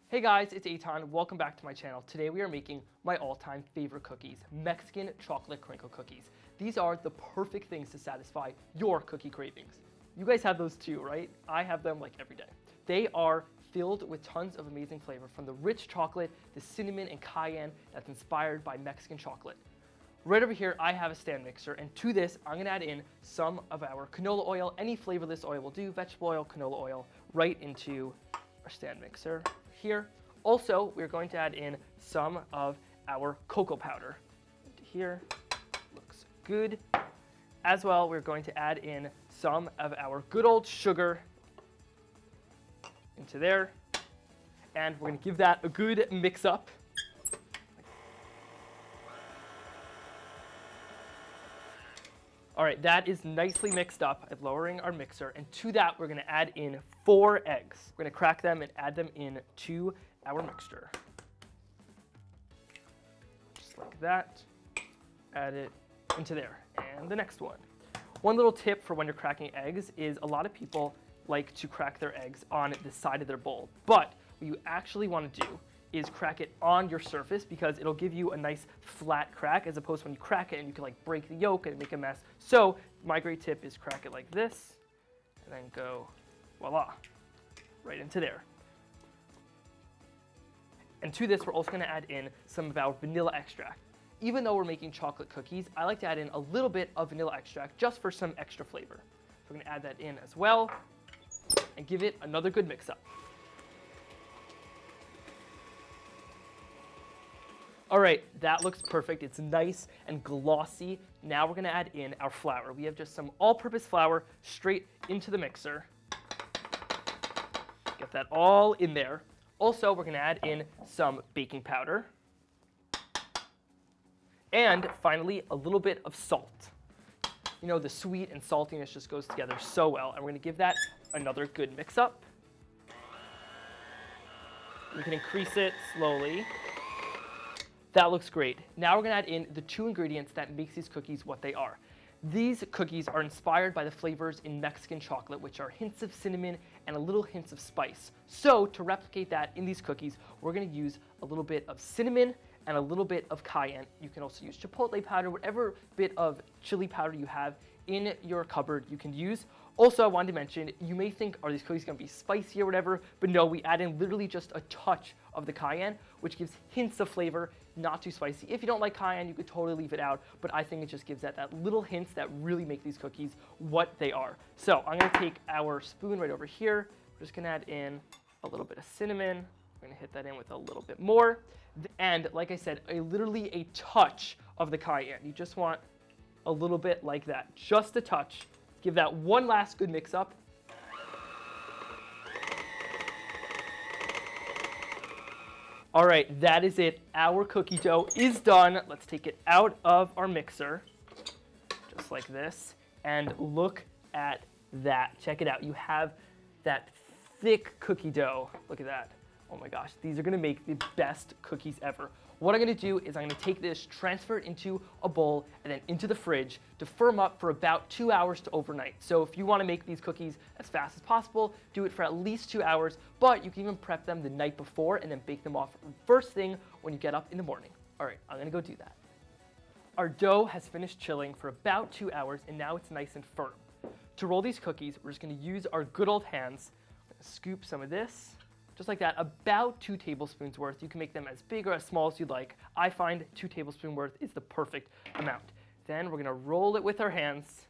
Hey guys, it's Eitan. Welcome back to my channel. Today we are making my all-time favorite cookies, Mexican Chocolate Crinkle Cookies. These are the perfect things to satisfy your cookie cravings. You guys have those too, right? I have them like every day. They are filled with tons of amazing flavor from the rich chocolate, the cinnamon and cayenne that's inspired by Mexican chocolate. Right over here, I have a stand mixer, and to this, I'm gonna add in some of our canola oil. Any flavorless oil will do, vegetable oil, canola oil, right into our stand mixer here. Also, we're going to add in some of our cocoa powder into here. Looks good. As well, we're going to add in some of our good old sugar into there. And we're gonna give that a good mix up. All right, that is nicely mixed up at lowering our mixer. And to that, we're gonna add in 4 eggs. We're gonna crack them and add them into our mixture. Just like that. Add it into there. And the next one. One little tip for when you're cracking eggs is a lot of people like to crack their eggs on the side of their bowl. But what you actually wanna do is crack it on your surface because it'll give you a nice flat crack as opposed to when you crack it and you can like break the yolk and make a mess. So my great tip is crack it like this and then go voila, right into there. And to this, we're also gonna add in some of our vanilla extract. Even though we're making chocolate cookies, I like to add in a little bit of vanilla extract just for some extra flavor. So we're gonna add that in as well and give it another good mix up. All right, that looks perfect. It's nice and glossy. Now we're gonna add in our flour. We have just some all-purpose flour straight into the mixer. Get that all in there. Also, we're gonna add in some baking powder. And finally, a little bit of salt. You know, the sweet and saltiness just goes together so well. And we're gonna give that another good mix up. We can increase it slowly. That looks great. Now we're gonna add in the 2 ingredients that makes these cookies what they are. These cookies are inspired by the flavors in Mexican chocolate, which are hints of cinnamon and a little hints of spice. So to replicate that in these cookies, we're gonna use a little bit of cinnamon and a little bit of cayenne. You can also use chipotle powder, whatever bit of chili powder you have in your cupboard you can use. Also, I wanted to mention, you may think, are these cookies gonna be spicy or whatever? But no, we add in literally just a touch of the cayenne, which gives hints of flavor, not too spicy. If you don't like cayenne, you could totally leave it out, but I think it just gives that little hints that really make these cookies what they are. So I'm gonna take our spoon right over here. We're just gonna add in a little bit of cinnamon. We're gonna hit that in with a little bit more. And like I said, literally a touch of the cayenne. You just want a little bit like that, just a touch. Give that one last good mix up. All right, that is it. Our cookie dough is done. Let's take it out of our mixer, just like this. And look at that. Check it out. You have that thick cookie dough. Look at that. Oh my gosh, these are gonna make the best cookies ever. What I'm gonna do is I'm gonna take this, transfer it into a bowl, and then into the fridge to firm up for about 2 hours to overnight. So if you wanna make these cookies as fast as possible, do it for at least 2 hours, but you can even prep them the night before and then bake them off first thing when you get up in the morning. All right, I'm gonna go do that. Our dough has finished chilling for about 2 hours, and now it's nice and firm. To roll these cookies, we're just gonna use our good old hands. I'm gonna scoop some of this. Just like that, about 2 tablespoons worth. You can make them as big or as small as you'd like. I find 2 tablespoons worth is the perfect amount. Then we're gonna roll it with our hands,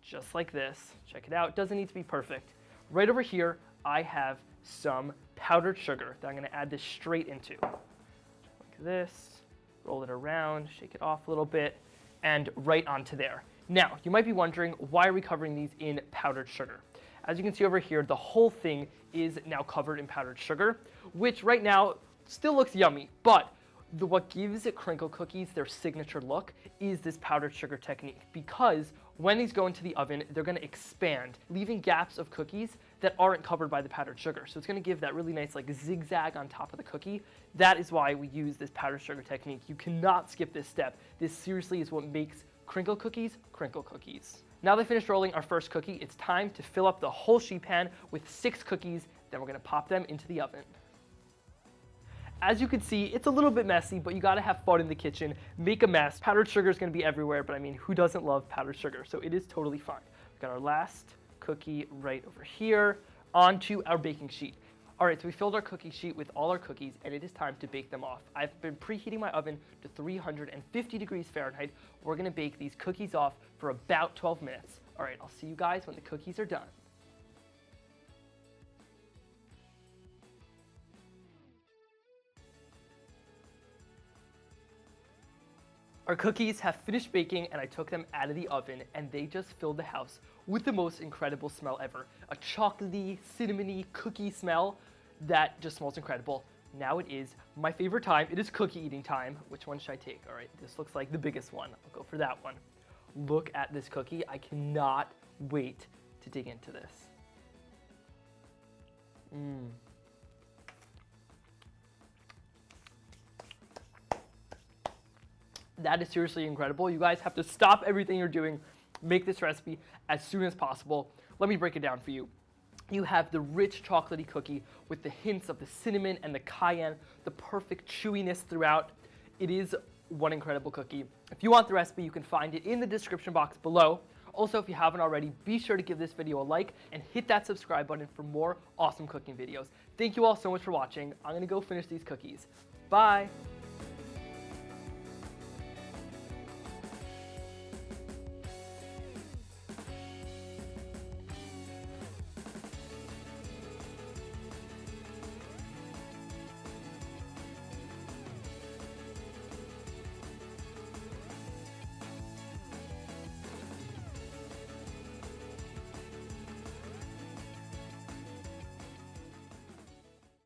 just like this. Check it out, doesn't need to be perfect. Right over here, I have some powdered sugar that I'm gonna add this straight into. Like this, roll it around, shake it off a little bit, and right onto there. Now, you might be wondering, why are we covering these in powdered sugar? As you can see over here, the whole thing is now covered in powdered sugar, which right now still looks yummy, but what gives crinkle cookies their signature look is this powdered sugar technique, because when these go into the oven, they're gonna expand, leaving gaps of cookies that aren't covered by the powdered sugar. So it's gonna give that really nice like zigzag on top of the cookie. That is why we use this powdered sugar technique. You cannot skip this step. This seriously is what makes crinkle cookies crinkle cookies. Now that I finished rolling our first cookie, it's time to fill up the whole sheet pan with 6 cookies, then we're gonna pop them into the oven. As you can see, it's a little bit messy, but you gotta have fun in the kitchen. Make a mess. Powdered sugar is gonna be everywhere, but I mean, who doesn't love powdered sugar? So it is totally fine. We've got our last cookie right over here. Onto our baking sheet. All right, so we filled our cookie sheet with all our cookies, and it is time to bake them off. I've been preheating my oven to 350 degrees Fahrenheit. We're gonna bake these cookies off for about 12 minutes. All right, I'll see you guys when the cookies are done. Our cookies have finished baking, and I took them out of the oven, and they just filled the house with the most incredible smell ever. A chocolatey, cinnamony cookie smell that just smells incredible. Now it is my favorite time. It is cookie eating time. Which one should I take? All right, this looks like the biggest one. I'll go for that one. Look at this cookie. I cannot wait to dig into this. That is seriously incredible. You guys have to stop everything you're doing, make this recipe as soon as possible. Let me break it down for you. You have the rich chocolatey cookie with the hints of the cinnamon and the cayenne, the perfect chewiness throughout. It is one incredible cookie. If you want the recipe, you can find it in the description box below. Also, if you haven't already, be sure to give this video a like and hit that subscribe button for more awesome cooking videos. Thank you all so much for watching. I'm gonna go finish these cookies. Bye.